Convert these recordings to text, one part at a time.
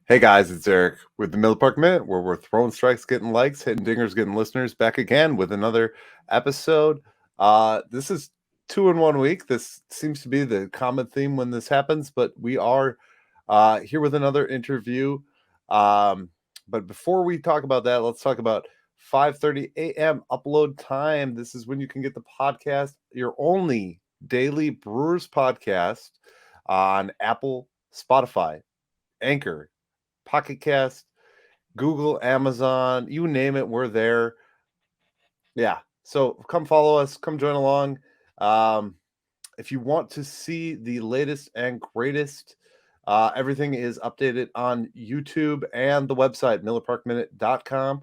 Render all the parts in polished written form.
Hey guys, it's Eric with the Miller Park Minute, where we're throwing strikes, getting likes, hitting dingers, getting listeners. Back again with another episode. This is 2 in 1 week. This seems to be the common theme when this happens, but we are here with another interview. But before we talk about that, let's talk about 5:30 a.m. upload time. This is when you can get the podcast, your only daily Brewers podcast on Apple, Spotify, Anchor, Pocket Cast, Google, Amazon, you name it, we're there. Yeah. So come follow us, come join along. If you want to see the latest and greatest, everything is updated on YouTube and the website, millerparkminute.com.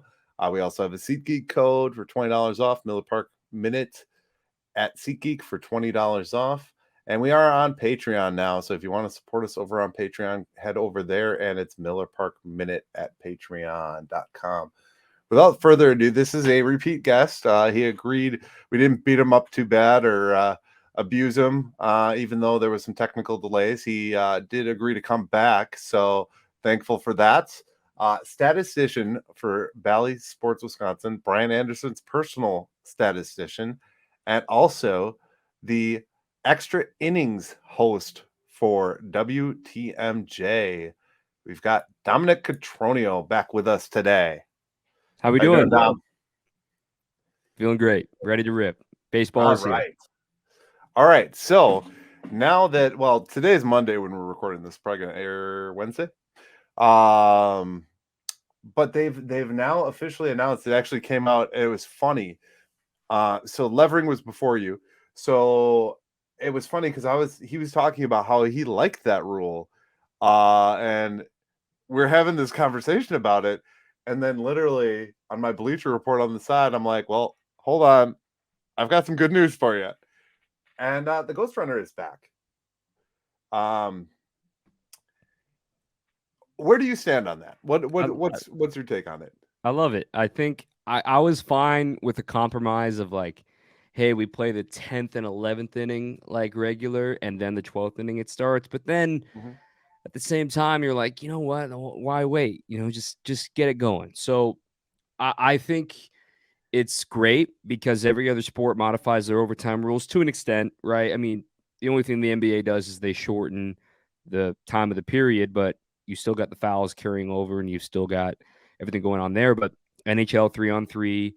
We also have a SeatGeek code for $20 off, Miller Park Minute at SeatGeek for $20 off. And we are on Patreon now. So if you want to support us over on Patreon, head over there, and it's Miller Park Minute at patreon.com. Without further ado, this is a repeat guest. He agreed. We didn't beat him up too bad or abuse him, even though there was some technical delays. He did agree to come back. So thankful for that. Statistician for Bally Sports Wisconsin, Brian Anderson's personal statistician, and also the extra innings host for WTMJ. We've got Dominic Cotroneo back with us today. How we doing? Dom? Feeling great. Ready to rip. Baseball is here. All right. So now that, well, today's Monday when we're recording this, probably gonna air Wednesday. But they've now officially announced, it actually came out. It was funny. So Levering was before you. So it was funny because he was talking about how he liked that rule. And we're having this conversation about it. And then literally on my Bleacher Report on the side, I'm like, well, hold on. I've got some good news for you. And the Ghost Runner is back. Where do you stand on that? What's your take on it? I love it. I think I was fine with the compromise of like, hey, we play the 10th and 11th inning like regular, and then the 12th inning it starts. But then at the same time, you're like, you know what? Why wait? Just get it going. So I think it's great because every other sport modifies their overtime rules to an extent, right? I mean, the only thing the NBA does is they shorten the time of the period, but you still got the fouls carrying over and you've still got everything going on there. But NHL 3-on-3,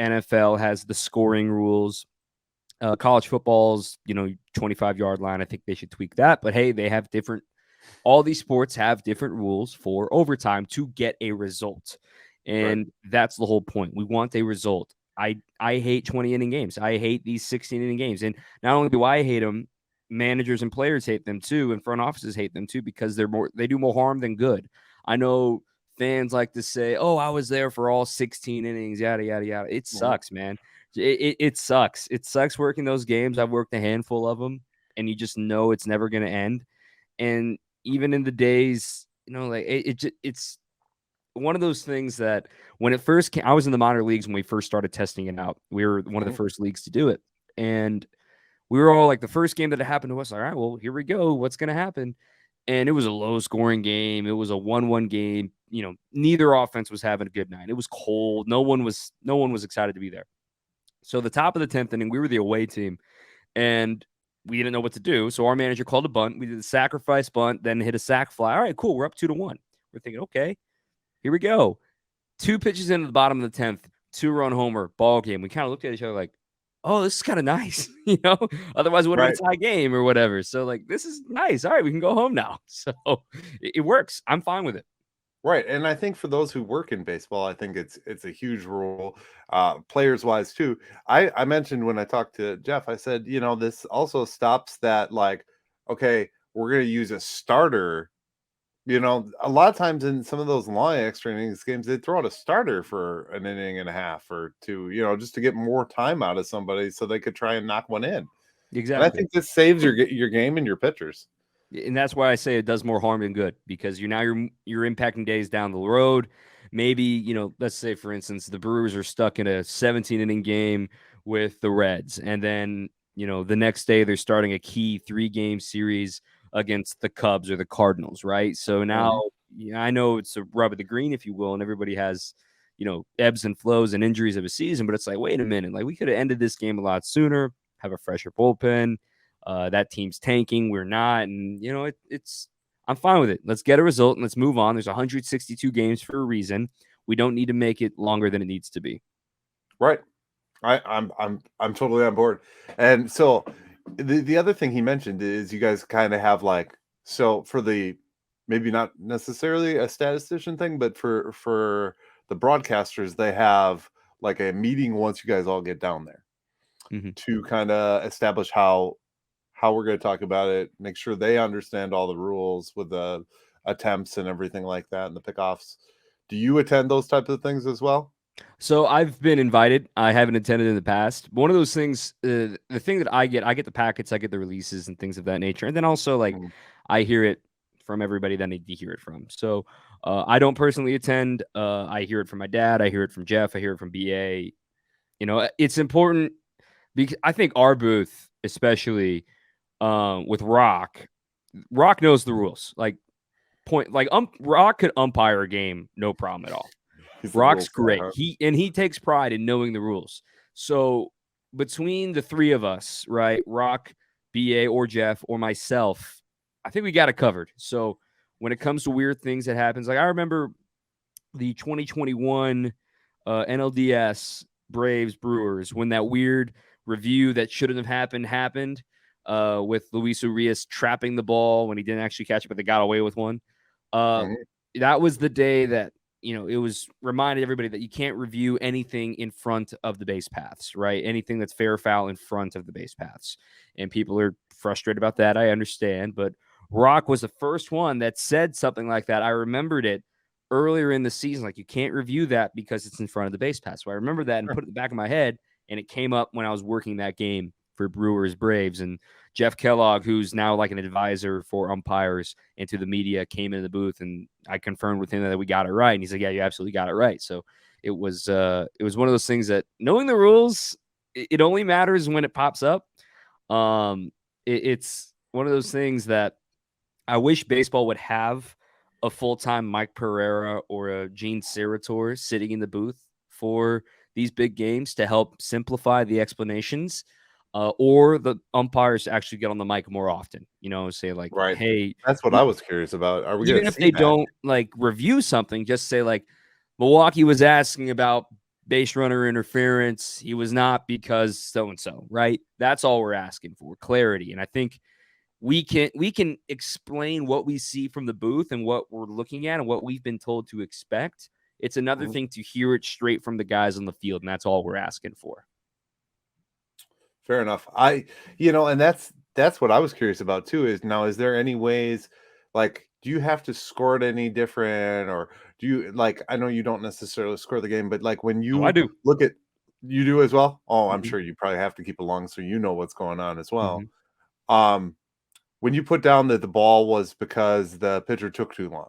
NFL has the scoring rules. College football's, 25-yard line. I think they should tweak that. But hey, they have all these sports have different rules for overtime to get a result. And that's the whole point. We want a result. I hate 20-inning games. I hate these 16-inning games. And not only do I hate them, managers and players hate them too, and front offices hate them too because they do more harm than good. I know fans like to say, "Oh, I was there for all 16 innings, yada yada yada." It sucks, man. It sucks. It sucks working those games. I've worked a handful of them, and you just know it's never going to end. And even in the days, like it's one of those things that when it first came, I was in the minor leagues when we first started testing it out. We were one of the first leagues to do it. And we were all like, the first game that it happened to us, all right, well, here we go. What's going to happen? And it was a low scoring game. It was a 1-1 game. Neither offense was having a good night. It was cold. No one was excited to be there. So the top of the 10th inning, we were the away team and we didn't know what to do. So our manager called a bunt. We did a sacrifice bunt, then hit a sac fly. All right, cool. We're up 2-1. We're thinking, okay, here we go. 2 pitches into the bottom of the 10th, 2-run homer, ball game. We kind of looked at each other like, oh, this is kind of nice, Otherwise, it would have been a tie game or whatever. So, like, this is nice. All right, we can go home now. So it works. I'm fine with it. Right. And I think for those who work in baseball, I think it's a huge rule, players wise too. I mentioned when I talked to Jeff, I said, this also stops that, like, okay, we're going to use a starter. A lot of times in some of those long extra innings games, they throw out a starter for an inning and a half or two, just to get more time out of somebody so they could try and knock one in. Exactly. And I think this saves your game and your pitchers. And that's why I say it does more harm than good, because you're impacting days down the road. Maybe, let's say, for instance, the Brewers are stuck in a 17-inning game with the Reds. And then, the next day they're starting a key 3-game series against the Cubs or the Cardinals, right? So now I know it's a rub of the green, if you will, and everybody has, ebbs and flows and injuries of a season, but it's like, wait a minute, like we could have ended this game a lot sooner, have a fresher bullpen. That team's tanking. We're not. And, I'm fine with it. Let's get a result and let's move on. There's 162 games for a reason. We don't need to make it longer than it needs to be. Right. I'm totally on board. And so the other thing he mentioned is you guys kind of have like, so for the, maybe not necessarily a statistician thing, but for the broadcasters, they have like a meeting once you guys all get down there to kind of establish how we're going to talk about it, make sure they understand all the rules with the attempts and everything like that and the pickoffs. Do you attend those types of things as well? So I've been invited. I haven't attended in the past. But one of those things, the thing that I get the packets, I get the releases and things of that nature. And then also like I hear it from everybody that I need to hear it from. So I don't personally attend. I hear it from my dad. I hear it from Jeff. I hear it from BA. It's important because I think our booth, especially with Rock knows the rules. Rock could umpire a game, no problem at all. Rock's great. He takes pride in knowing the rules. So between the three of us, right, Rock, BA, or Jeff, or myself, I think we got it covered. So when it comes to weird things that happens, like I remember the 2021 NLDS Braves Brewers when that weird review that shouldn't have happened with Luis Urias trapping the ball when he didn't actually catch it, but they got away with one. That was the day that, it was reminded everybody that you can't review anything in front of the base paths, right? Anything that's fair or foul in front of the base paths. And people are frustrated about that. I understand. But Rock was the first one that said something like that. I remembered it earlier in the season. Like, you can't review that because it's in front of the base path. So I remember that and put it in the back of my head. And it came up when I was working that game for Brewers Braves. And Jeff Kellogg, who's now like an advisor for umpires and to the media, came into the booth, and I confirmed with him that we got it right. And he's like, yeah, you absolutely got it right. So it was one of those things that knowing the rules, it only matters when it pops up. It's one of those things that I wish baseball would have a full-time Mike Pereira or a Gene Serator sitting in the booth for these big games to help simplify the explanations. Or the umpires actually get on the mic more often, say like, right. Hey, that's what I was curious about. Are we even if they don't like review something, just say like Milwaukee was asking about base runner interference. He was not because so-and-so, right? That's all we're asking for, clarity. And I think we can explain what we see from the booth and what we're looking at and what we've been told to expect. It's another thing to hear it straight from the guys on the field, and that's all we're asking for. Fair enough. And that's what I was curious about too, is there any ways, like, do you have to score it any different, or do you, like, I know you don't necessarily score the game, but like when you I do. look at, you do as well? Oh, I'm sure you probably have to keep along so you know what's going on as well. When you put down that the ball was because the pitcher took too long,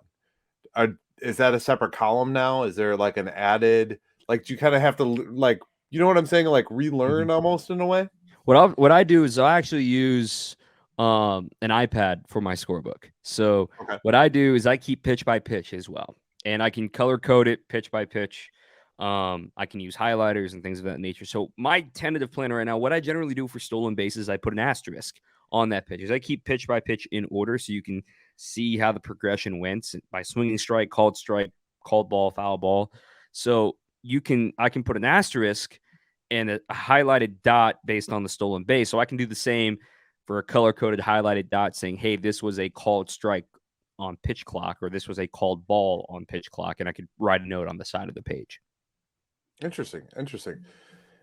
is that a separate column now? Is there like an added, like, do you kind of have to, like, you know what I'm saying, like relearn almost in a way? What I do is I actually use an iPad for my scorebook. So what I do is I keep pitch by pitch as well, and I can color code it pitch by pitch. I can use highlighters and things of that nature. So my tentative plan right now, what I generally do for stolen bases, I put an asterisk on that pitch. I keep pitch by pitch in order so you can see how the progression went by swinging strike, called ball, foul ball. So I can put an asterisk and a highlighted dot based on the stolen base. So I can do the same for a color-coded highlighted dot saying, hey, this was a called strike on pitch clock, or this was a called ball on pitch clock, and I could write a note on the side of the page. Interesting.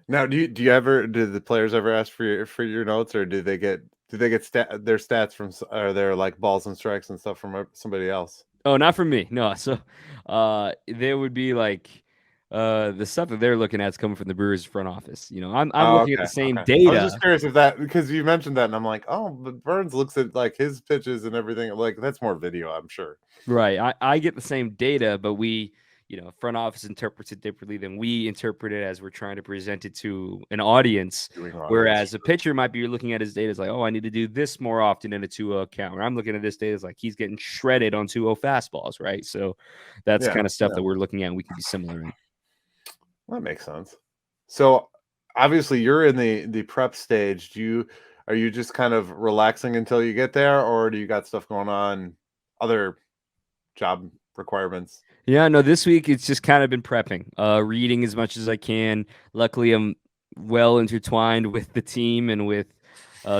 Now, do the players ever ask for your notes, or do they get their stats from, or their like balls and strikes and stuff from somebody else? Oh, not from me. No. So there would be like the stuff that they're looking at is coming from the Brewers front office. I'm looking at the same data. I was just curious if that, because you mentioned that, and I'm like, oh, but Burnes looks at like his pitches and everything. Like, that's more video, I'm sure. Right. I get the same data, but we front office interprets it differently than we interpret it as we're trying to present it to an audience. Whereas a pitcher might be looking at his data as like, oh, I need to do this more often in a 2-0 count. Or I'm looking at this data as like he's getting shredded on 2-0 fastballs, right? So that's kind of stuff that we're looking at and we can be similar in. That makes sense. So obviously you're in the prep stage. Are you just kind of relaxing until you get there, or do you got stuff going on, other job requirements? Yeah, no, this week it's just kind of been prepping, reading as much as I can. Luckily, I'm well intertwined with the team and with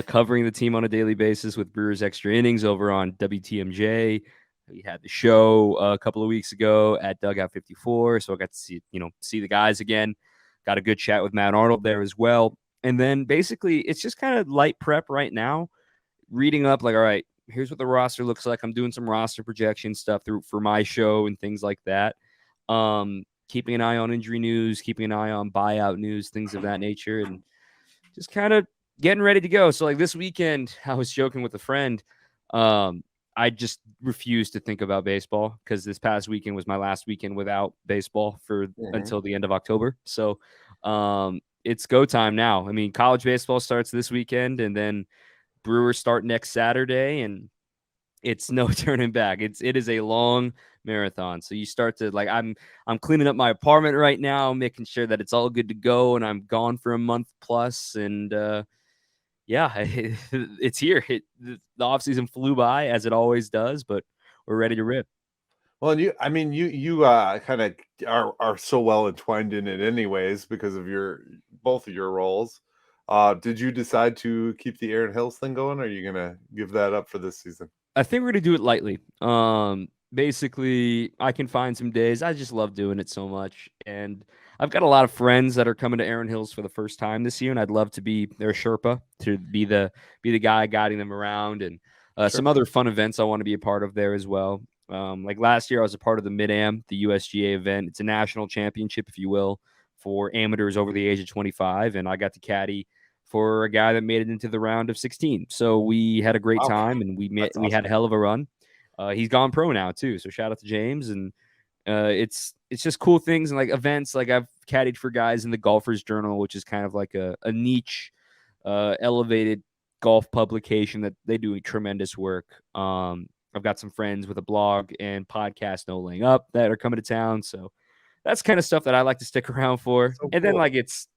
covering the team on a daily basis with Brewers Extra Innings over on WTMJ. We had the show a couple of weeks ago at Dugout 54, so I got to see the guys again. Got a good chat with Matt Arnold there as well. And then basically it's just kind of light prep right now, reading up like, all right, here's what the roster looks like. I'm doing some roster projection stuff for my show and things like that. Keeping an eye on injury news, keeping an eye on buyout news, things of that nature, and just kind of getting ready to go. So like this weekend, I was joking with a friend. I just refused to think about baseball because this past weekend was my last weekend without baseball until the end of October. So it's go time now. I mean, college baseball starts this weekend, and then Brewers start next Saturday, and it's no turning back. It is a long marathon. So you start to like, I'm cleaning up my apartment right now, making sure that it's all good to go, and I'm gone for a month plus, and yeah, it's here. The offseason flew by as it always does, but we're ready to rip. Well, and you kind of are so well entwined in it anyways because of both of your roles. Did you decide to keep the Aaron Hills thing going, or are you gonna give that up for this season? I think we're gonna do it lightly. Basically, I can find some days. I just love doing it so much, and I've got a lot of friends that are coming to Aaron Hills for the first time this year, and I'd love to be their Sherpa, to be the guy guiding them around, and some other fun events I want to be a part of there as well. Like last year, I was a part of the Mid-Am, the USGA event. It's a national championship, if you will, for amateurs over the age of 25, and I got to caddy for a guy that made it into the round of 16. So we had a great time, and we had a hell of a run. He's gone pro now too. So shout out to James. And it's just cool things and like events. Like I've caddied for guys in the Golfers Journal, which is kind of like a niche, elevated golf publication that they do tremendous work. I've got some friends with a blog and podcast, No Laying Up, that are coming to town. So that's kind of stuff that I like to stick around for. So and then like it's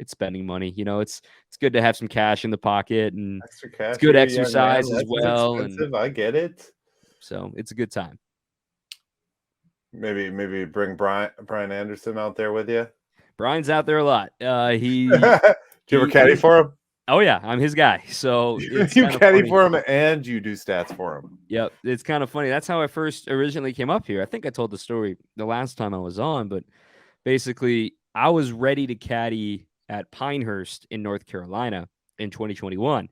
spending money. It's good to have some cash in the pocket, and extra cash. It's good exercise as well. And I get it. So it's a good time. Maybe bring Brian Anderson out there with you. Brian's out there a lot. Do you ever caddy for him? Oh yeah, I'm his guy. So it's you caddy for him and you do stats for him. Yep, it's kind of funny. That's how I first originally came up here. I think I told the story the last time I was on, but basically I was ready to caddy at Pinehurst in North Carolina in 2021.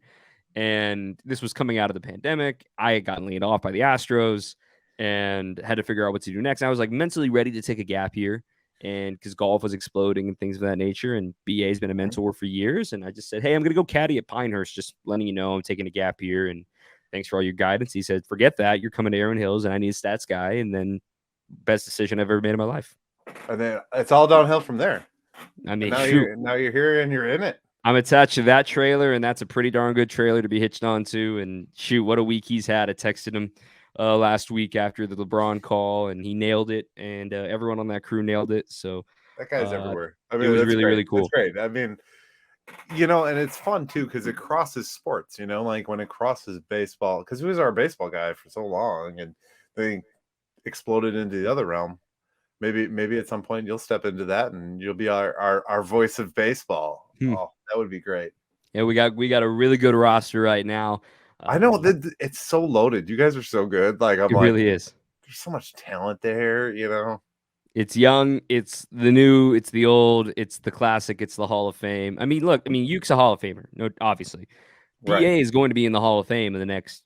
And this was coming out of the pandemic. I had gotten laid off by the Astros and had to figure out what to do next. I was like mentally ready to take a gap year, and because golf was exploding and things of that nature. And BA has been a mentor for years. And I just said, hey, I'm going to go caddy at Pinehurst, just letting you know I'm taking a gap year. And thanks for all your guidance. He said, forget that. You're coming to Aaron Hills, and I need a stats guy. And then best decision I've ever made in my life. And then it's all downhill from there. I mean, now you're here and you're in it. I'm attached to that trailer, and that's a pretty darn good trailer to be hitched onto. And shoot, what a week he's had. I texted him last week after the LeBron call, and he nailed it, and everyone on that crew nailed it. So that guy's everywhere. I mean, it was really, really cool. It's great. I mean, and it's fun too because it crosses sports. Like when it crosses baseball, because he was our baseball guy for so long, and then exploded into the other realm. Maybe at some point you'll step into that and you'll be our voice of baseball. Oh, that would be great. Yeah, we got a really good roster right now. I know that it's so loaded. You guys are so good. Like it really is. There's so much talent there. It's young. It's the new. It's the old. It's the classic. It's the Hall of Fame. I mean, look. I mean, Yuke's a Hall of Famer. No, obviously, BA is going to be in the Hall of Fame in the next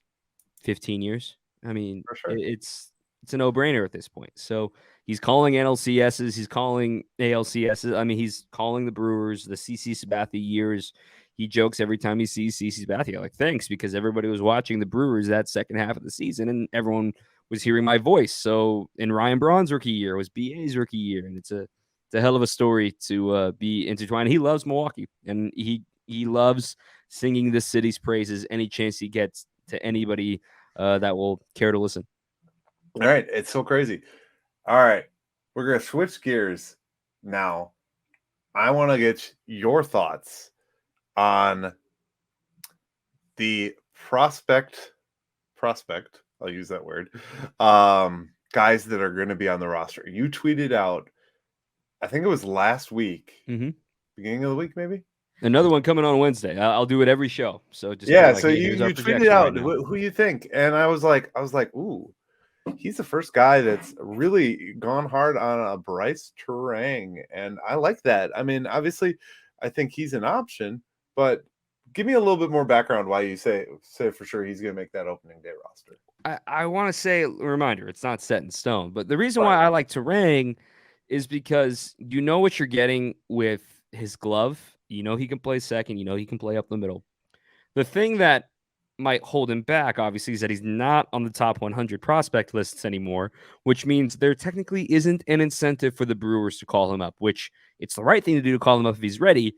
15 years. I mean, for sure. It's a no-brainer at this point. So he's calling NLCSs. He's calling ALCSs. I mean, he's calling the Brewers the CC Sabathia years. He jokes every time he sees CC Sabathia, like, thanks, because everybody was watching the Brewers that second half of the season, and everyone was hearing my voice. So in Ryan Braun's rookie year, it was BA's rookie year, and it's a hell of a story to be intertwined. He loves Milwaukee, and he loves singing the city's praises any chance he gets to anybody that will care to listen. All right, it's so crazy. All right, we're gonna switch gears now. I want to get your thoughts on the prospect. I'll use that word. Guys that are going to be on the roster. You tweeted out, I think it was last week, beginning of the week, maybe. Another one coming on Wednesday. I'll do it every show. So just so hey, you tweeted out who you think, and I was like, ooh, he's the first guy that's really gone hard on a Bryce Turang, and I like that. I mean, obviously, I think he's an option, but give me a little bit more background why you say for sure he's going to make that opening day roster. I want to say a reminder, it's not set in stone, but the reason why I like Turang is because you know what you're getting with his glove. You know he can play second. You know he can play up the middle. The thing that might hold him back, obviously, is that he's not on the top 100 prospect lists anymore, which means there technically isn't an incentive for the Brewers to call him up, which it's the right thing to do to call him up if he's ready,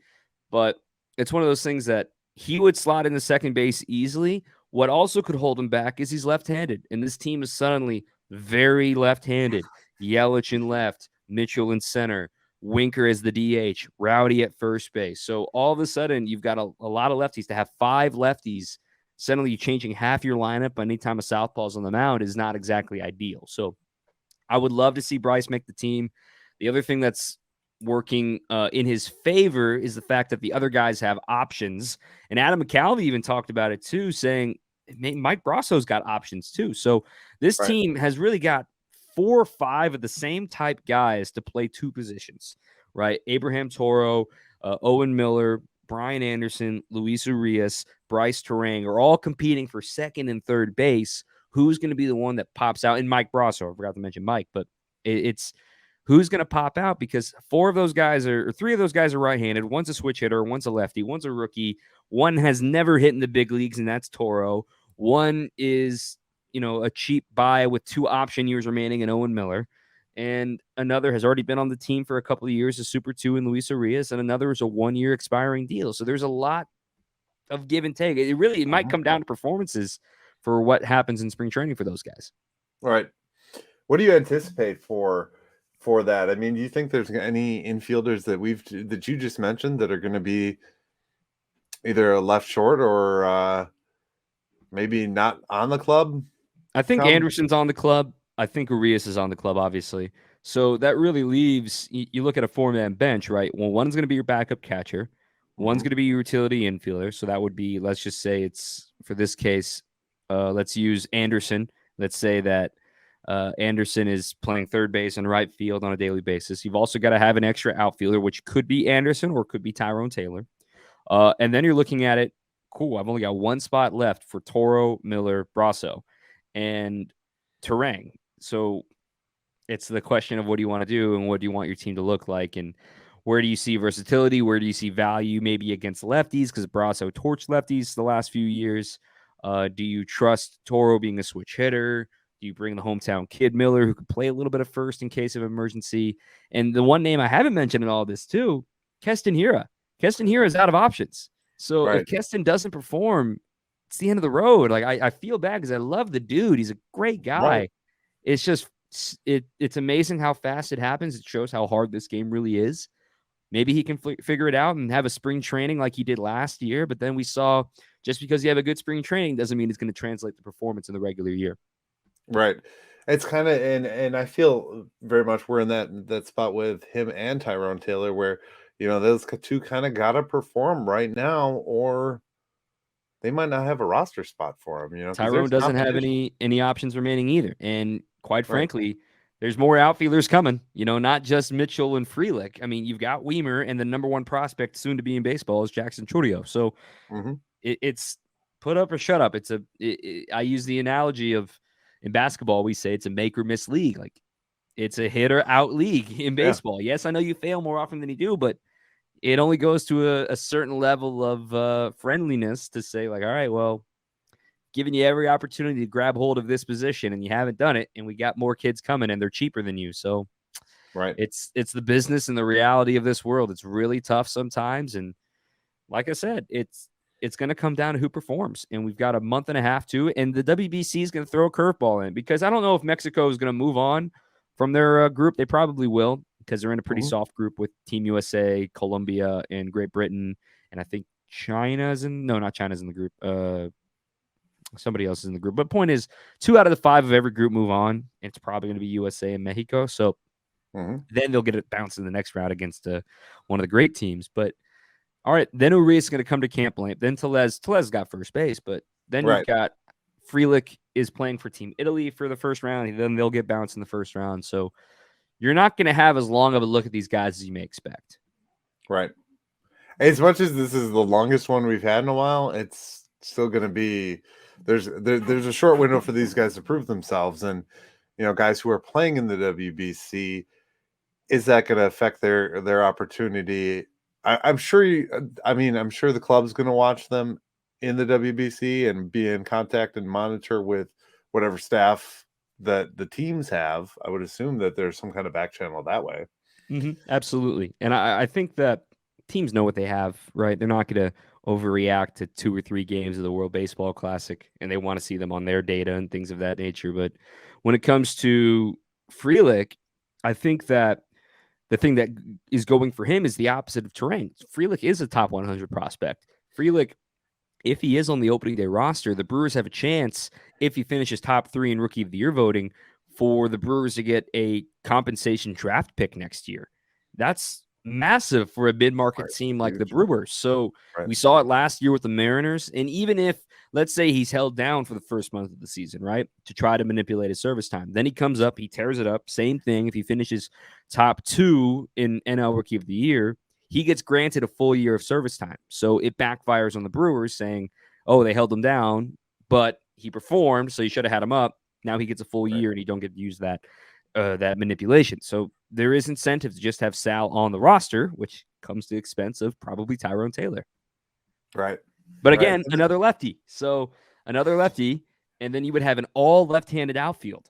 but it's one of those things that he would slot into second base easily. What also could hold him back is he's left-handed, and this team is suddenly very left-handed. Yelich in left, Mitchell in center, Winker as the DH, Rowdy at first base. So all of a sudden, you've got a lot of lefties. To have 5 lefties, suddenly changing half your lineup anytime a southpaw's on the mound is not exactly ideal. So I would love to see Bryce make the team. The other thing that's working in his favor is the fact that the other guys have options. And Adam McCalvy even talked about it too, saying Mike Brosso's got options too. So this team has really got 4 or 5 of the same type guys to play 2 positions, right? Abraham Toro, Owen Miller, Brian Anderson, Luis Urias, Bryce Turang are all competing for second and third base. Who's going to be the one that pops out? And Mike Brasso, I forgot to mention Mike, but it's who's going to pop out, because 4 of those guys or 3 of those guys are right-handed. One's a switch hitter, one's a lefty, one's a rookie. One has never hit in the big leagues, and that's Toro. One is, a cheap buy with 2 option years remaining in Owen Miller. And another has already been on the team for a couple of years, a Super 2 in Luis Urias, and another is a 1-year expiring deal. So there's a lot of give and take. It might come down to performances for what happens in spring training for those guys. All right. What do you anticipate for that? I mean, do you think there's any infielders that you just mentioned that are going to be either a left short or maybe not on the club? I think Anderson's on the club. I think Urias is on the club, obviously. So that really leaves, you look at a 4-man bench, right? Well, one's going to be your backup catcher. One's going to be your utility infielder. So that would be, let's just say it's, for this case, let's use Anderson. Let's say that Anderson is playing third base and right field on a daily basis. You've also got to have an extra outfielder, which could be Anderson or could be Tyrone Taylor. And then you're looking at it, cool, I've only got 1 spot left for Toro, Miller, Brasso, and Turang. So it's the question of what do you want to do and what do you want your team to look like, and where do you see versatility? Where do you see value maybe against lefties? Because Brasso torched lefties the last few years. Do you trust Toro being a switch hitter? Do you bring the hometown kid Miller, who could play a little bit of first in case of emergency? And the one name I haven't mentioned in all this too, Keston Hiura. Keston Hiura is out of options. So if Keston doesn't perform, it's the end of the road. Like I feel bad because I love the dude. He's a great guy. Right. It's just it's amazing how fast it happens. It shows how hard this game really is. Maybe he can figure it out and have a spring training like he did last year. But then we saw just because you have a good spring training doesn't mean it's going to translate to performance in the regular year. Right. It's kind of, and I feel very much we're in that spot with him and Tyrone Taylor where, those 2 kind of got to perform right now or they might not have a roster spot for him. Tyrone doesn't have any options remaining either. And quite frankly, there's more outfielders coming, not just Mitchell and Frelick. I mean, you've got Weimer, and the number 1 prospect soon to be in baseball is Jackson Chourio. So it's put up or shut up. I use the analogy of in basketball, we say it's a make or miss league. Like it's a hit or out league in baseball. Yeah. Yes, I know you fail more often than you do, but it only goes to a certain level of friendliness to say like, all right, well, giving you every opportunity to grab hold of this position, and you haven't done it. And we got more kids coming, and they're cheaper than you. So Right. it's the business and the reality of this world. It's really tough sometimes, and like I said, it's going to come down to who performs. And we've got a month and a half to it. And the WBC is going to throw a curveball in because I don't know if Mexico is going to move on from their group. They probably will because they're in a pretty soft group with Team USA, Colombia, and Great Britain. And I think China's in – no, not China's in the group. Somebody else is in the group. But point is, 2 out of the 5 of every group move on. And it's probably going to be USA and Mexico. So then they'll get it bounced in the next round against one of the great teams. But – all right, then Urias is going to come to camp late. Then Tellez got first base, but then you've got Frelick is playing for Team Italy for the first round. And then they'll get bounced in the first round. So you're not going to have as long of a look at these guys as you may expect. Right. As much as this is the longest one we've had in a while, it's still going to be there's a short window for these guys to prove themselves. And, guys who are playing in the WBC, is that going to affect their opportunity? I'm sure I'm sure the club's going to watch them in the WBC and be in contact and monitor with whatever staff that the teams have. I would assume that there's some kind of back channel that way. Absolutely. And I think that teams know what they have, right? They're not going to overreact to 2 or 3 games of the World Baseball Classic, and they want to see them on their data and things of that nature. But when it comes to Frelick, I think that the thing that is going for him is the opposite of Terang. Frelick is a top 100 prospect. Frelick, if he is on the opening day roster, the Brewers have a chance, if he finishes top 3 in Rookie of the Year voting, for the Brewers to get a compensation draft pick next year. That's massive for a mid-market team like the Brewers. So we saw it last year with the Mariners. And even if, let's say he's held down for the first month of the season, right, to try to manipulate his service time, then he comes up, he tears it up. Same thing. If he finishes top 2 in NL Rookie of the Year, he gets granted a full year of service time. So it backfires on the Brewers saying, oh, they held him down, but he performed, so you should have had him up. Now he gets a full year and you don't get to use that manipulation. So there is incentive to just have Sal on the roster, which comes to the expense of probably Tyrone Taylor. Right. But again, another lefty. So another lefty, and then you would have an all left-handed outfield,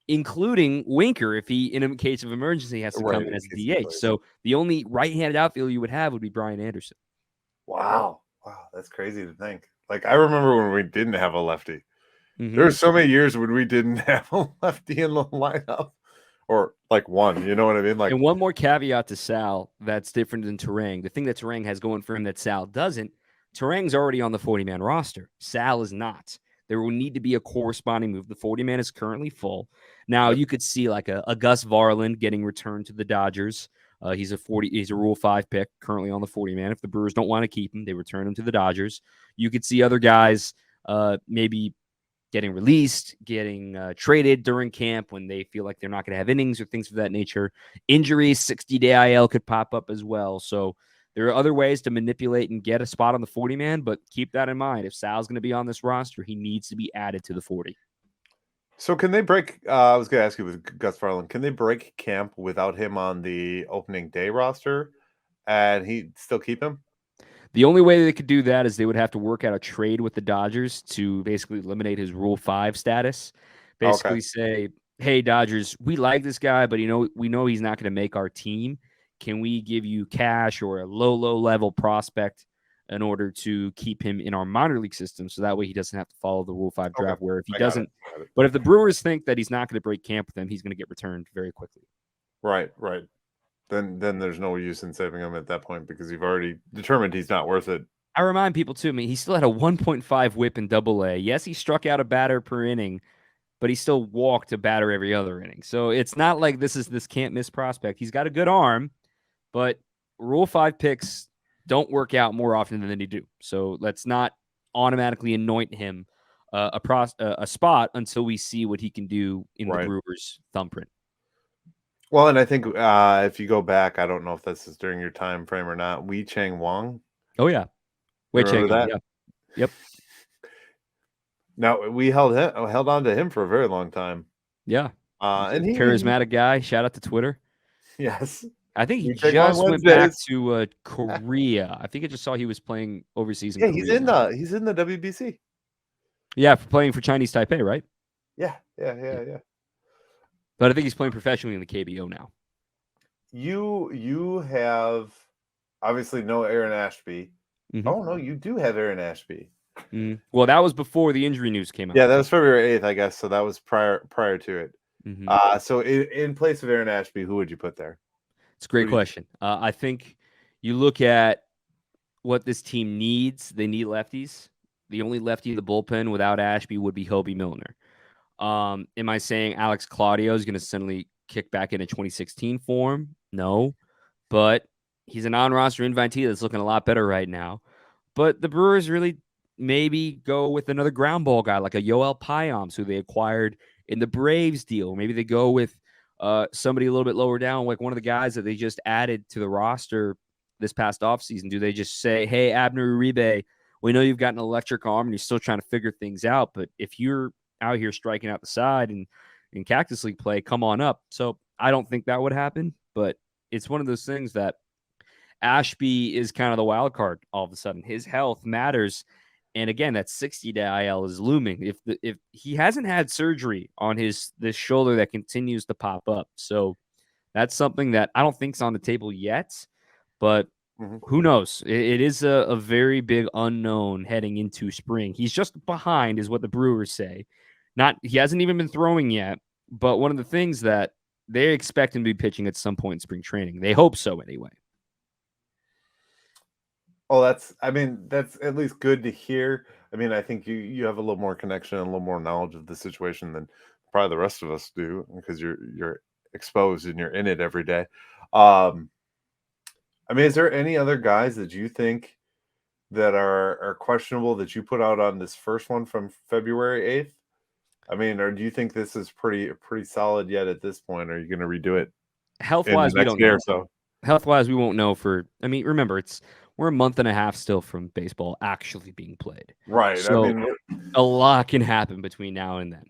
including Winker if he, in a case of emergency, has to come in as a DH. So the only right-handed outfielder you would have would be Brian Anderson. Wow, that's crazy to think. Like, I remember when we didn't have a lefty. There were so many years when we didn't have a lefty in the lineup, or like one, you know what I mean? Like, and one more caveat to Sal that's different than Terang. The thing that Terang has going for him that Sal doesn't, Terang's already on the 40-man roster. Sal is not. There will need to be a corresponding move. The 40-man is currently full. Now, you could see like a Gus Varland getting returned to the Dodgers. He's a Rule 5 pick currently on the 40-man. If the Brewers don't want to keep him, they return him to the Dodgers. You could see other guys maybe getting released, getting traded during camp when they feel like they're not going to have innings or things of that nature. Injuries, 60-day IL could pop up as well. So there are other ways to manipulate and get a spot on the 40-man, but keep that in mind. If Sal's going to be on this roster, he needs to be added to the 40. So can they break I was going to ask you with Gus Varland, can they break camp without him on the opening day roster and he still keep him? The only way they could do that is they would have to work out a trade with the Dodgers to basically eliminate his Rule 5 status. Basically say, hey, Dodgers, we like this guy, but we know he's not going to make our team. Can we give you cash or a low level prospect in order to keep him in our minor league system so that way he doesn't have to follow the Rule 5 draft where if he doesn't – but if the Brewers think that he's not going to break camp with them, he's going to get returned very quickly. Right. Then there's no use in saving him at that point because you've already determined he's not worth it. I remind people, too, he still had a 1.5 whip in Double-A. Yes, he struck out a batter per inning, but he still walked a batter every other inning. So it's not like this can't-miss prospect. He's got a good arm, but Rule 5 picks don't work out more often than they do. So let's not automatically anoint him a spot until we see what he can do in the Brewers' thumbprint. Well, and I think if you go back, I don't know if this is during your time frame or not, Wei Chang Wong. Oh, yeah. Wei Chang Wong, yeah. Yep. Now, we held on to him for a very long time. Yeah. And he charismatic guy. Shout out to Twitter. Yes. I think he just went back to Korea. I think I just saw he was playing overseas in Korea. He's in the WBC. Yeah, for playing for Chinese Taipei, right? Yeah. But I think he's playing professionally in the KBO now. You have obviously no Aaron Ashby. Mm-hmm. Oh no, you do have Aaron Ashby. Mm-hmm. Well, that was before the injury news came out. Yeah, that was February 8th, I guess. So that was prior to it. Mm-hmm. So in place of Aaron Ashby, who would you put there? It's a great question. I think you look at what this team needs. They need lefties. The only lefty in the bullpen without Ashby would be Hobie Milner. Am I saying Alex Claudio is going to suddenly kick back into 2016 form? No, but he's a non-roster invitee that's looking a lot better right now. But the Brewers really maybe go with another ground ball guy like a Yoel Payams, who they acquired in the Braves deal. Maybe they go with somebody a little bit lower down, like one of the guys that they just added to the roster this past offseason. Do they just say, hey, Abner Uribe, we know you've got an electric arm and you're still trying to figure things out, but if you're out here striking out the side and in Cactus League play, come on up. So I don't think that would happen, but it's one of those things that Ashby is kind of the wild card all of a sudden. His health matters. And again, that 60-day IL is looming. If he hasn't had surgery on this shoulder that continues to pop up. So that's something that I don't think is on the table yet, but who knows? It is a very big unknown heading into spring. He's just behind, is what the Brewers say. He hasn't even been throwing yet, but one of the things that they expect him to be pitching at some point in spring training. They hope so anyway. Oh, that's at least good to hear. I mean, I think you have a little more connection and a little more knowledge of the situation than probably the rest of us do because you're exposed and you're in it every day. I mean, is there any other guys that you think that are questionable that you put out on this first one from February 8th? I mean, or do you think this is pretty solid yet at this point? Or are you going to redo it in the Health-wise, we next don't year know. or so? Health-wise, we won't know remember, we're a month and a half still from baseball actually being played. Right. So I mean, a lot can happen between now and then.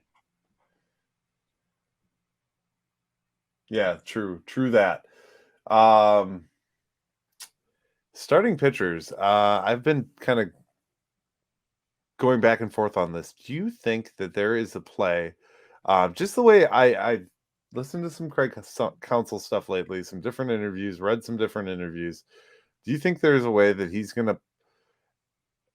yeah, true that. Starting pitchers, I've been kind of going back and forth on this. Do you think that there is a play, just the way I listened to some Craig Counsell stuff lately, some different interviews, read some different interviews. Do you think there's a way that he's going to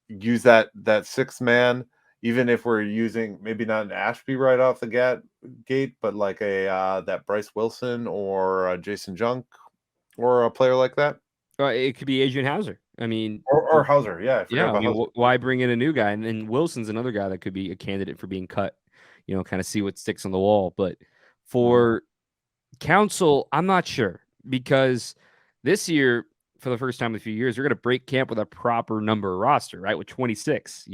use that sixth man, even if we're using maybe not an Ashby right off the gate, but like a that Bryce Wilson or Jason Junk or a player like that? It could be Adrian Hauser. I mean, Or Hauser, yeah, I forgot yeah. I about mean, Hauser. why bring in a new guy? And then Wilson's another guy that could be a candidate for being cut. Kind of see what sticks on the wall. But for Counsell, I'm not sure because this year, for the first time in a few years, they're going to break camp with a proper number roster, right? With 26.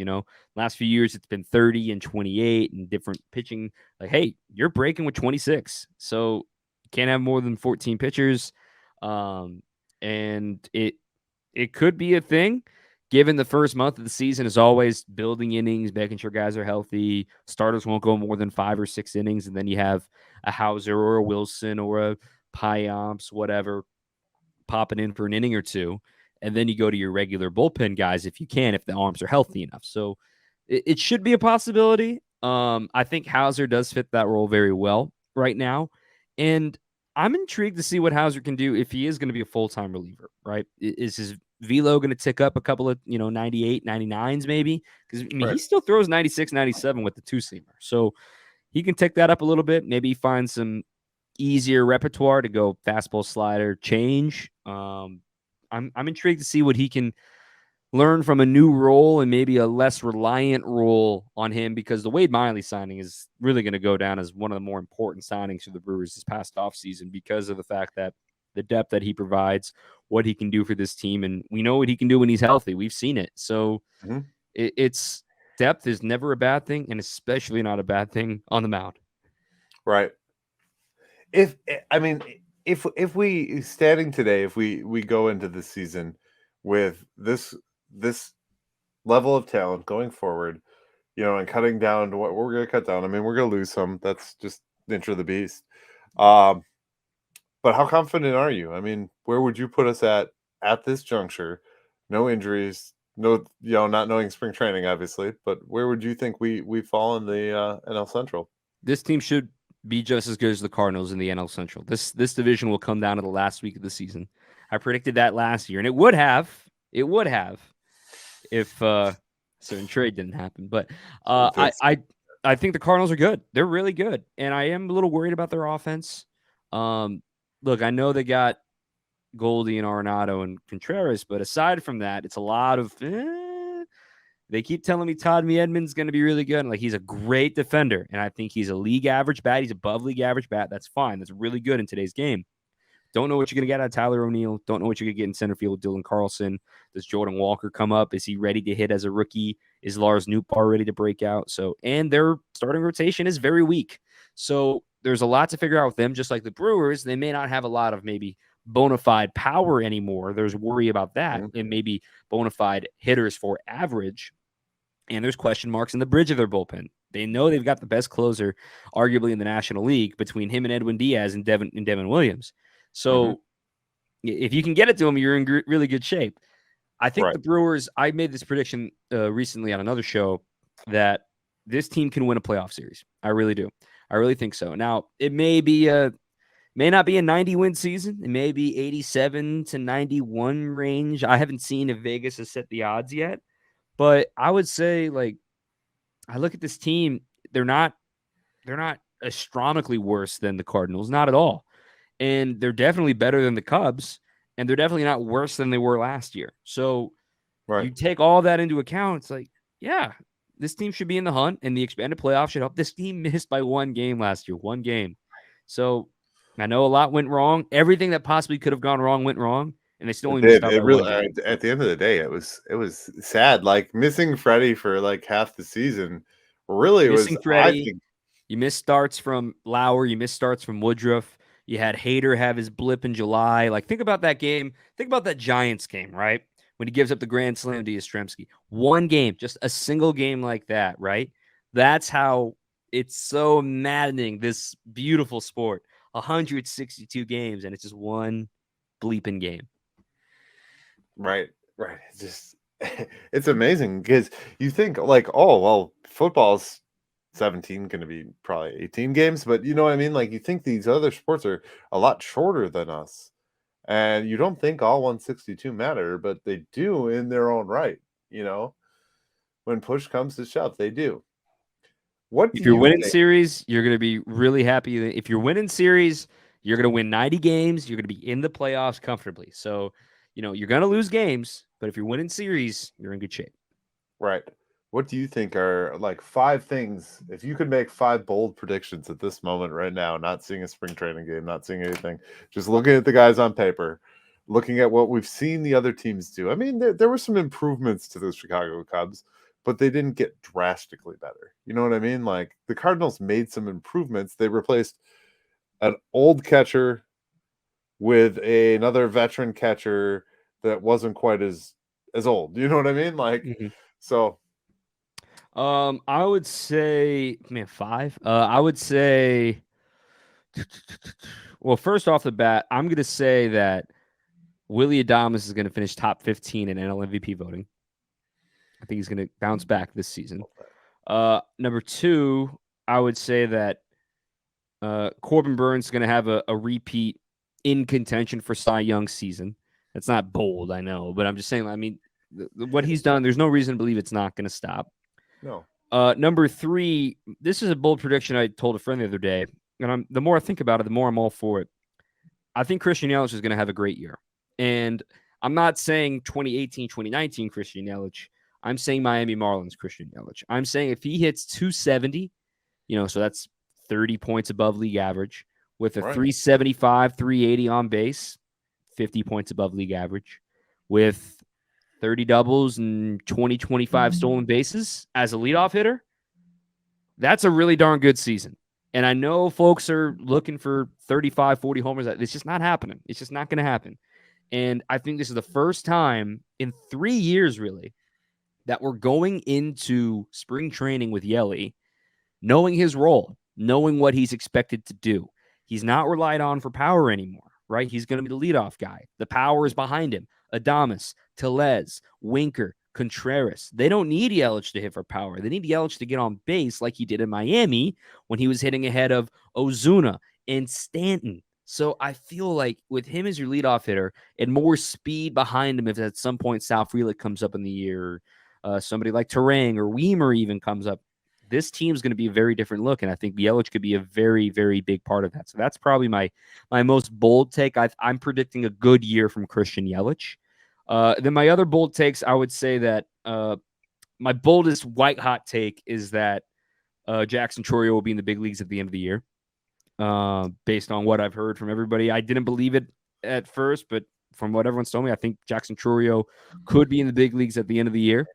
Last few years it's been 30 and 28 and different pitching. Like, hey, you're breaking with 26, so you can't have more than 14 pitchers. And it could be a thing. Given the first month of the season is always building innings, making sure guys are healthy. Starters won't go more than 5 or 6 innings, and then you have a Hauser or a Wilson or a Payamps, whatever, popping in for an inning or two. And then you go to your regular bullpen guys if you can, if the arms are healthy enough. So it should be a possibility. I think Hauser does fit that role very well right now. And I'm intrigued to see what Hauser can do if he is going to be a full-time reliever, right? Is his velo going to tick up a couple of, 98, 99s maybe? Because, he still throws 96, 97 with the two-seamer. So he can tick that up a little bit. Maybe find some easier repertoire to go fastball, slider, change. I'm intrigued to see what he can learn from a new role and maybe a less reliant role on him, because the Wade Miley signing is really going to go down as one of the more important signings for the Brewers this past offseason because of the fact that the depth that he provides, what he can do for this team, and we know what he can do when he's healthy. We've seen it. So it's depth is never a bad thing, and especially not a bad thing on the mound. Right. If we standing today, if we go into the season with this level of talent going forward, and cutting down to what we're going to cut down. I mean, we're going to lose some. That's just the nature of the beast. But how confident are you? I mean, where would you put us at this juncture? No injuries, No, not knowing spring training, obviously, but where would you think we fall in the NL Central? This team should be just as good as the Cardinals in the NL Central. This division will come down to the last week of the season. I predicted that last year, and it would have. It would have if a certain trade didn't happen. But I think the Cardinals are good. They're really good, and I am a little worried about their offense. Look, I know they got Goldie and Arenado and Contreras, but aside from that, it's a lot of. They keep telling me Todd Edmonds going to be really good. Like, he's a great defender, and I think he's a league average bat. He's above league average bat. That's fine. That's really good in today's game. Don't know what you're going to get out of Tyler O'Neill. Don't know what you're going to get in center field with Dylan Carlson. Does Jordan Walker come up? Is he ready to hit as a rookie? Is Lars Nootbaar ready to break out? And their starting rotation is very weak. So there's a lot to figure out with them. Just like the Brewers, they may not have a lot of maybe bona fide power anymore. There's worry about that, and maybe bona fide hitters for average. And there's question marks in the bridge of their bullpen. They know they've got the best closer, arguably in the National League, between him and Edwin Diaz and Devin Williams. So if you can get it to him, you're in really good shape. I think the Brewers, I made this prediction recently on another show that this team can win a playoff series. I really do. I really think so. Now, it may not be a 90-win season. It may be 87 to 91 range. I haven't seen if Vegas has set the odds yet. But I would say, like, I look at this team, they're not astronomically worse than the Cardinals, not at all. And they're definitely better than the Cubs, and they're definitely not worse than they were last year. So you take all that into account, it's like, yeah, this team should be in the hunt, and the expanded playoff should help. This team missed by one game last year, one game. So I know a lot went wrong. Everything that possibly could have gone wrong went wrong. And they still only missed out by one game. At the end of the day, it was sad. Like, missing Freddie for like half the season. Really, missing was Freddie. You missed starts from Lauer. You missed starts from Woodruff. You had Hader have his blip in July. Like, think about that game. Think about that Giants game, right? When he gives up the grand slam to Yastrzemski. One game, just a single game like that, right? That's how it's so maddening, this beautiful sport. 162 games, and it's just one bleeping game. Right. It's amazing because you think, like, oh, well, football's 17, going to be probably 18 games, but you know what I mean? Like, you think these other sports are a lot shorter than us, and you don't think all 162 matter, but they do in their own right. When push comes to shove, they do. If you're winning series, you're going to be really happy. If you're winning series, you're going to win 90 games. You're going to be in the playoffs comfortably. So, you're going to lose games, but if you're winning series, you're in good shape. Right. What do you think are like 5 things, if you could make 5 bold predictions at this moment right now, not seeing a spring training game, not seeing anything, just looking at the guys on paper, looking at what we've seen the other teams do. I mean, there were some improvements to the Chicago Cubs, but they didn't get drastically better. You know what I mean? Like, the Cardinals made some improvements. They replaced an old catcher with another veteran catcher that wasn't quite as old. You know what I mean? Like, so. I would say, 5. I would say, well, first off the bat, I'm going to say that Willy Adames is going to finish top 15 in NL MVP voting. I think he's going to bounce back this season. Number 2, I would say that Corbin Burnes is going to have a repeat in contention for Cy Young season. That's not bold, I know, but I'm just saying, I mean, what he's done, there's no reason to believe it's not going to stop. No. Number 3, this is a bold prediction I told a friend the other day, and the more I think about it, the more I'm all for it. I think Christian Yelich is going to have a great year. And I'm not saying 2018, 2019 Christian Yelich. I'm saying Miami Marlins Christian Yelich. I'm saying if he hits 270, so that's 30 points above league average, with a 375, 380 on base, 50 points above league average, with 30 doubles and 20, 25 stolen bases as a leadoff hitter, that's a really darn good season. And I know folks are looking for 35, 40 homers. It's just not happening. It's just not going to happen. And I think this is the first time in 3 years, really, that we're going into spring training with Yelich, knowing his role, knowing what he's expected to do. He's not relied on for power anymore, right? He's going to be the leadoff guy. The power is behind him. Adames, Tellez, Winker, Contreras. They don't need Yelich to hit for power. They need Yelich to get on base like he did in Miami when he was hitting ahead of Ozuna and Stanton. So I feel like with him as your leadoff hitter and more speed behind him, if at some point Sal Frelick comes up in the year, somebody like Terang or Weimer even comes up, this team's going to be a very different look. And I think Yelich could be a very, very big part of that. So that's probably my most bold take. I'm predicting a good year from Christian Yelich. Then my other bold takes, I would say that my boldest white hot take is that Jackson Chourio will be in the big leagues at the end of the year. Based on what I've heard from everybody, I didn't believe it at first, but from what everyone's told me, I think Jackson Chourio could be in the big leagues at the end of the year.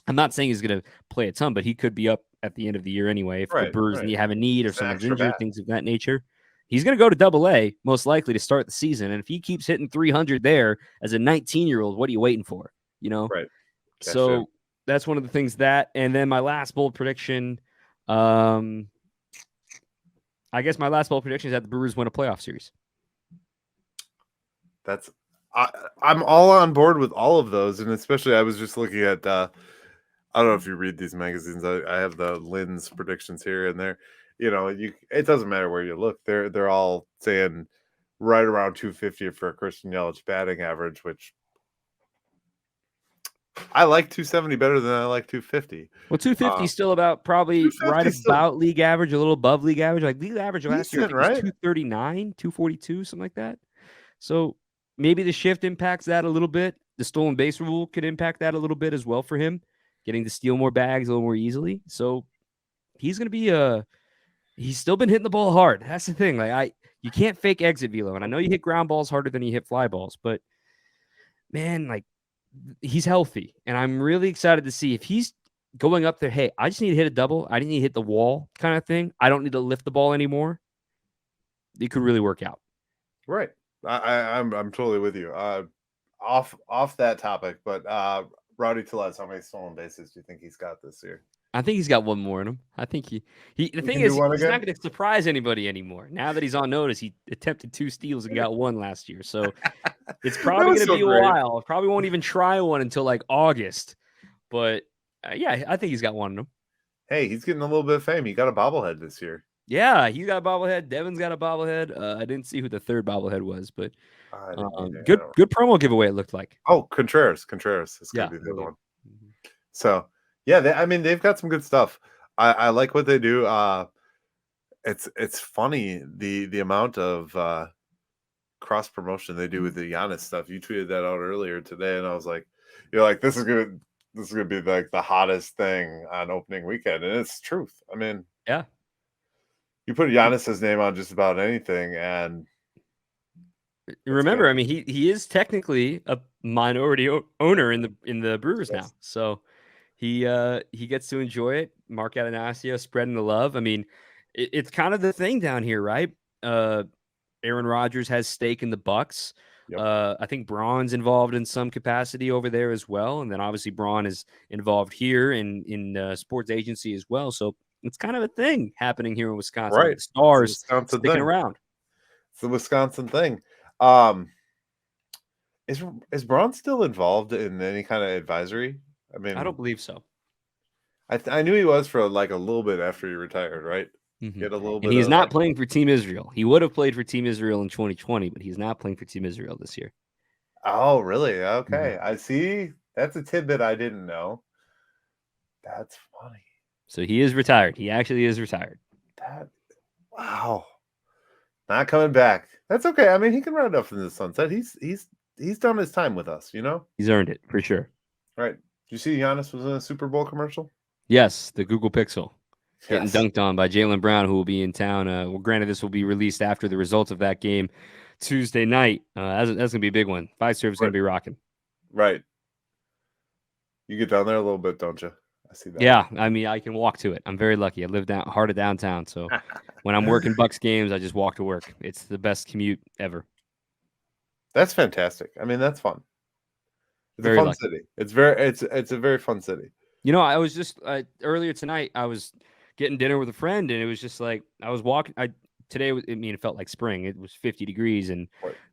I'm not saying he's going to play a ton, but he could be up at the end of the year anyway. If the Brewers have a need or someone's injured, things of that nature. He's going to go to Double-A, most likely, to start the season. And if he keeps hitting 300 there as a 19-year-old, what are you waiting for? You know? Right. So that's one of the things that. And then my last bold prediction, I guess my last bold prediction is that the Brewers win a playoff series. I'm all on board with all of those. And especially I was just looking at I don't know if you read these magazines. I have the Lynn's predictions here and there. You know, it doesn't matter where you look. They're all saying right around 250 for a Christian Yelich batting average, which I like 270 better than I like 250. Well, 250 is still about probably right about league average, a little above league average. Like league average last year, I think was 239, 242, something like that. So maybe the shift impacts that a little bit. The stolen base rule could impact that a little bit as well for him, getting to steal more bags a little more easily. So he's going to be he's still been hitting the ball hard. That's the thing. Like you can't fake exit velo. And I know you hit ground balls harder than you hit fly balls, but man, like he's healthy. And I'm really excited to see if he's going up there. Hey, I just need to hit a double. I didn't need to hit the wall kind of thing. I don't need to lift the ball anymore. It could really work out. Right. I'm totally with you. Off that topic, but Rowdy Tellez, how many stolen bases do you think he's got this year? I think he's got one more in him. I think the thing is, he's not going to surprise anybody anymore. Now that he's on notice, he attempted 2 steals and got 1 last year. So it's probably going to be a while. Probably won't even try one until like August. But yeah, I think he's got one in him. Hey, he's getting a little bit of fame. He got a bobblehead this year. Yeah, he's got a bobblehead. Devin's got a bobblehead. I didn't see who the third bobblehead was, but good promo giveaway it looked like. Oh, Contreras is going to be the other one. Mm-hmm. So yeah, they've got some good stuff. I like what they do. It's funny the amount of cross promotion they do with the Giannis stuff. You tweeted that out earlier today, and I was like, this is gonna be like the hottest thing on opening weekend, and it's truth. I mean, yeah. You put Giannis's name on just about anything, and remember, I mean, he is technically a minority owner in the Brewers now, so he gets to enjoy it. Mark Atanasio spreading the love. I mean, it's kind of the thing down here, right? Aaron Rodgers has stake in the Bucks. Yep. I think Braun's involved in some capacity over there as well, and then obviously Braun is involved here in sports agency as well. So it's kind of a thing happening here in Wisconsin. Right. The stars sticking around. It's the Wisconsin thing. Is Braun still involved in any kind of advisory? I mean, I don't believe so. I knew he was for like a little bit after he retired, right? Mm-hmm. Get a little bit. And he's not playing for Team Israel. He would have played for Team Israel in 2020, but he's not playing for Team Israel this year. Oh, really? Okay. Mm-hmm. I see. That's a tidbit I didn't know. That's funny. So he is retired. He actually is retired. Wow. Not coming back. That's okay. I mean, he can ride off in the sunset. He's done his time with us, you know? He's earned it for sure. Right. Did you see Giannis was in a Super Bowl commercial? Yes, the Google Pixel. Getting dunked on by Jaylen Brown, who will be in town. Well, granted, this will be released after the results of that game Tuesday night. That's going to be a big one. Fiserv's going to be rocking. Right. You get down there a little bit, don't you? I see that. Yeah, I mean, I can walk to it. I'm very lucky. I live heart of downtown, so when I'm working Bucks games, I just walk to work. It's the best commute ever. That's fantastic. I mean, that's fun. It's very a fun lucky. city. It's a very fun city. You know, I was just earlier tonight. I was getting dinner with a friend, and it was just like I was walking. Today, it felt like spring. It was 50 degrees and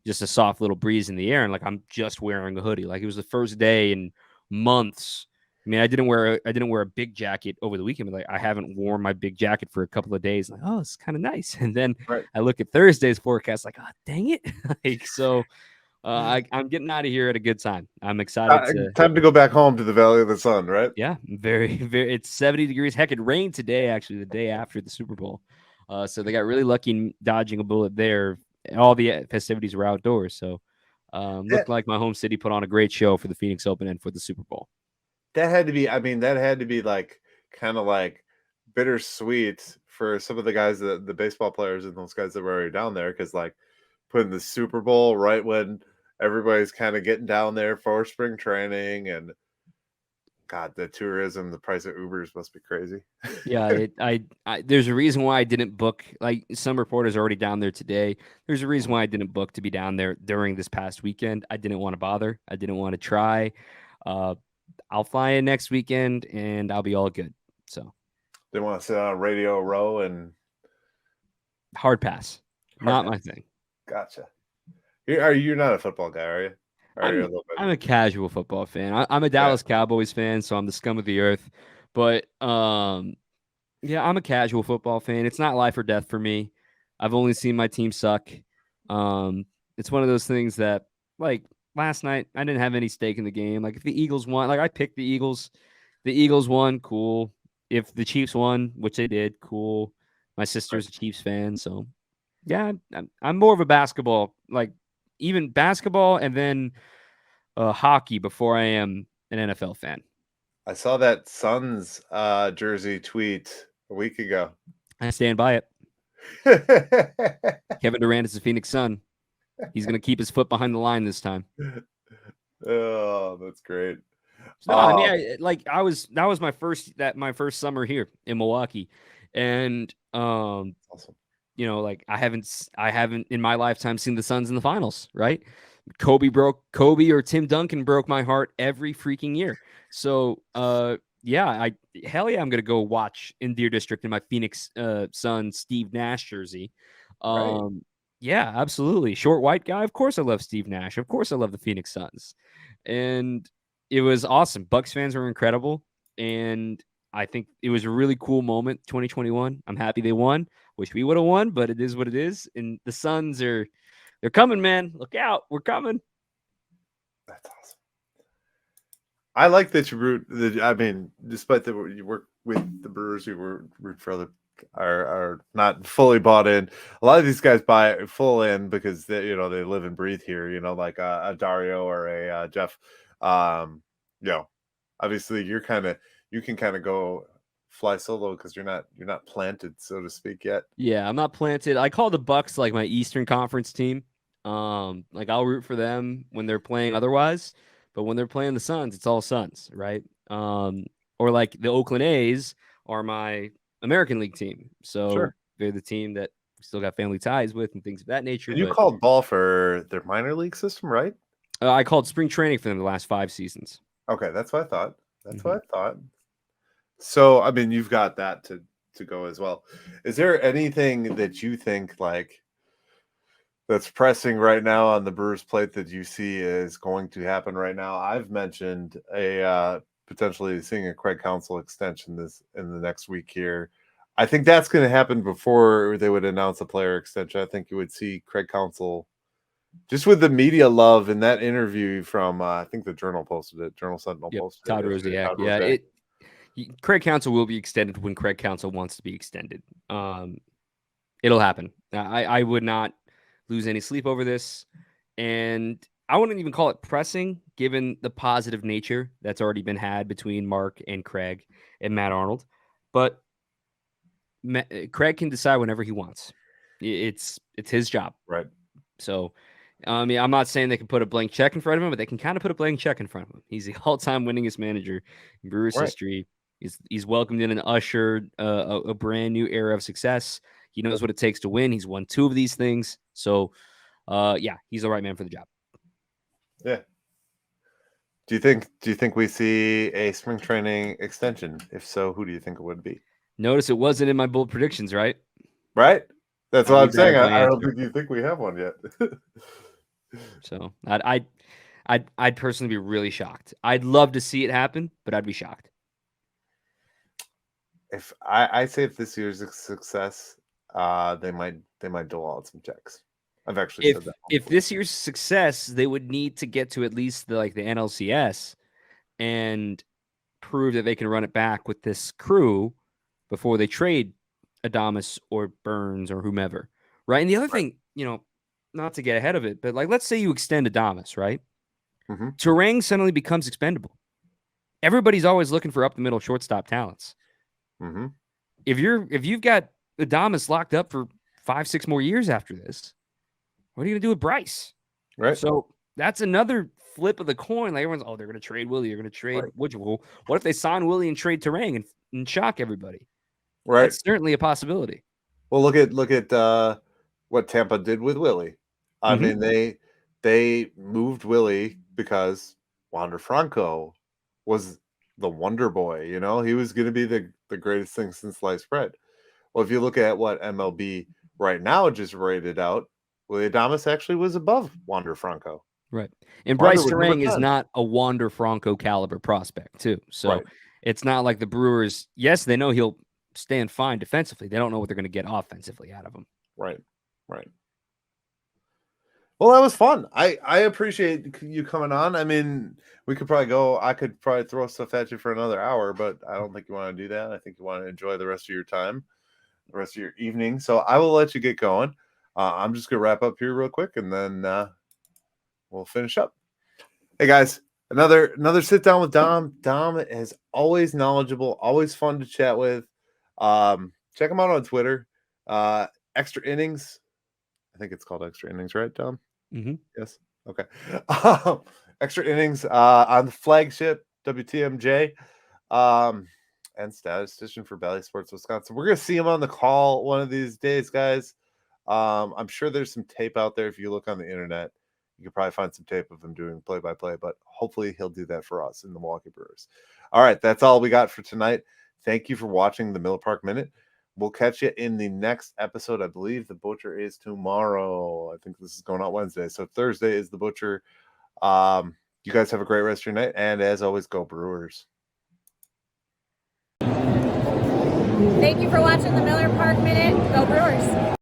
just a soft little breeze in the air, and like I'm just wearing a hoodie. Like it was the first day in months. I mean, I didn't wear a big jacket over the weekend, but like I haven't worn my big jacket for a couple of days. Like, oh, it's kind of nice. And then Right. I look at Thursday's forecast, like, oh, dang it! Like, so I'm getting out of here at a good time. I'm excited to. Time to go back home to the Valley of the Sun, right? Yeah, very, very. It's 70 degrees. Heck, it rained today, actually, the day after the Super Bowl. So they got really lucky dodging a bullet there. All the festivities were outdoors. So looked like my home city put on a great show for the Phoenix Open and for the Super Bowl. That had to be, I mean, that had to be like kind of like bittersweet for some of the guys, the baseball players and those guys that were already down there, because like putting the Super Bowl right when everybody's kind of getting down there for spring training, and God, the tourism, the price of Ubers must be crazy. Yeah, I there's a reason why I didn't book. Like some reporters are already down there today. There's a reason why I didn't book to be down there during this past weekend. I didn't want to bother. I didn't want to try. I'll fly in next weekend and I'll be all good. So They want to sit on Radio Row and hard pass. Not my thing. Gotcha. You're not a football guy, are you? Or are you a little bit? I'm a casual football fan. I'm a Dallas Cowboys fan, so I'm the scum of the earth. But yeah, I'm a casual football fan. It's not life or death for me. I've only seen my team suck. It's one of those things that, like last night, I didn't have any stake in the game. Like if the Eagles won, like I picked the Eagles won, cool. If the Chiefs won, which they did, cool. My sister's a Chiefs fan, so yeah, I'm more of a basketball, like even basketball and then hockey before I am an NFL fan. I saw that Suns jersey tweet a week ago. I stand by it. Kevin Durant is the Phoenix Sun. He's going to keep his foot behind the line this time. Oh, that's great. No, I mean, that was my first summer here in Milwaukee, and awesome. You know, like I haven't in my lifetime seen the Suns in the finals, right? Kobe or Tim Duncan broke my heart every freaking year. So, yeah, I'm gonna go watch in Deer District in my Phoenix Suns Steve Nash jersey. Right. Yeah, absolutely. Short white guy. Of course, I love Steve Nash. Of course, I love the Phoenix Suns, and it was awesome. Bucks fans were incredible, and I think it was a really cool moment. 2021. I'm happy they won. Wish we would have won, but it is what it is. And the Suns they're coming, man. Look out, we're coming. That's awesome. I like that you root. I mean, despite that you work with the Brewers, you root for other are not fully bought in. A lot of these guys buy full in because they live and breathe here. Like a Dario or a Jeff. Obviously you can kind of go fly solo because you're not planted, so to speak, yet. Yeah, I'm not planted. I call the Bucks like my Eastern Conference team. Like I'll root for them when they're playing otherwise, but when they're playing the Suns, it's all Suns, right? Or like the Oakland A's are my American League team. So Sure. They're the team that we still got family ties with and things of that nature. And you called ball for their minor league system, right? I called spring training for them the last 5 seasons. Okay, that's what I thought. What I thought. So, I mean, you've got that to go as well. Is there anything that you think like that's pressing right now on the Brewers' plate that you see is going to happen right now? I've mentioned potentially seeing a Craig Counsell extension in the next week here. I think that's going to happen before they would announce a player extension. I think you would see Craig Counsell just with the media love in that interview from I think the Journal posted it. Journal Sentinel posted Todd it. Rosiak. Yeah, Craig Counsell will be extended when Craig Counsell wants to be extended. It'll happen. I would not lose any sleep over this, and I wouldn't even call it pressing, given the positive nature that's already been had between Mark and Craig and Matt Arnold. But Craig can decide whenever he wants. It's his job, right? So, I mean, I'm not saying they can put a blank check in front of him, but they can kind of put a blank check in front of him. He's the all-time winningest manager in Brewers history. He's welcomed in and ushered a brand new era of success. He knows what it takes to win. He's won 2 of these things. So, yeah, he's the right man for the job. Yeah. Do you think we see a spring training extension? If so, who do you think it would be? Notice it wasn't in my bold predictions, right? Right. That's what I'm saying. I don't think you think we have one yet. So I'd personally be really shocked. I'd love to see it happen, but I'd be shocked. If I say if this year's a success, they might dole out some checks. I've actually said that. If this year's success, they would need to get to at least the NLCS and prove that they can run it back with this crew before they trade Adames or Burnes or whomever, right? And the other thing, not to get ahead of it, but let's say you extend Adames, right? Mm-hmm. Terang suddenly becomes expendable. Everybody's always looking for up the middle shortstop talents. Mm-hmm. If you've got Adames locked up for 5-6 more years after this, what are you gonna do with Bryce? Right. So that's another flip of the coin. Everyone's, they're gonna trade Willie. They're gonna trade Woodrow. Well, what if they sign Willie and trade Terang and shock everybody? Right. That's certainly a possibility. Well, look at what Tampa did with Willie. I mean, they moved Willie because Wander Franco was the wonder boy. He was going to be the greatest thing since sliced bread. Well, if you look at what MLB right now just rated out, Willie Adames actually was above Wander Franco. Right. And Bryce Terang is not a Wander Franco caliber prospect, too. So it's not like the Brewers, yes, they know he'll stand fine defensively. They don't know what they're going to get offensively out of him. Right. Well, that was fun. I appreciate you coming on. I mean, I could probably throw stuff at you for another hour, but I don't think you want to do that. I think you want to enjoy the rest of your time, the rest of your evening. So I will let you get going. I'm just going to wrap up here real quick, and then we'll finish up. Hey, guys, another sit down with Dom. Dom is always knowledgeable, always fun to chat with. Check him out on Twitter. Extra Innings. I think it's called Extra Innings, right, Dom? Mm-hmm. Yes. Okay. Extra Innings on the flagship WTMJ and statistician for Valley Sports Wisconsin. We're going to see him on the call one of these days, guys. I'm sure there's some tape out there. If you look on the internet, you can probably find some tape of him doing play-by-play, but hopefully he'll do that for us in the Milwaukee Brewers. All right, that's all we got for tonight. Thank you for watching the Miller Park Minute. We'll catch you in the next episode. I believe the Butcher is tomorrow. I think this is going out Wednesday. So Thursday is the Butcher. You guys have a great rest of your night. And as always, go Brewers. Thank you for watching the Miller Park Minute. Go Brewers.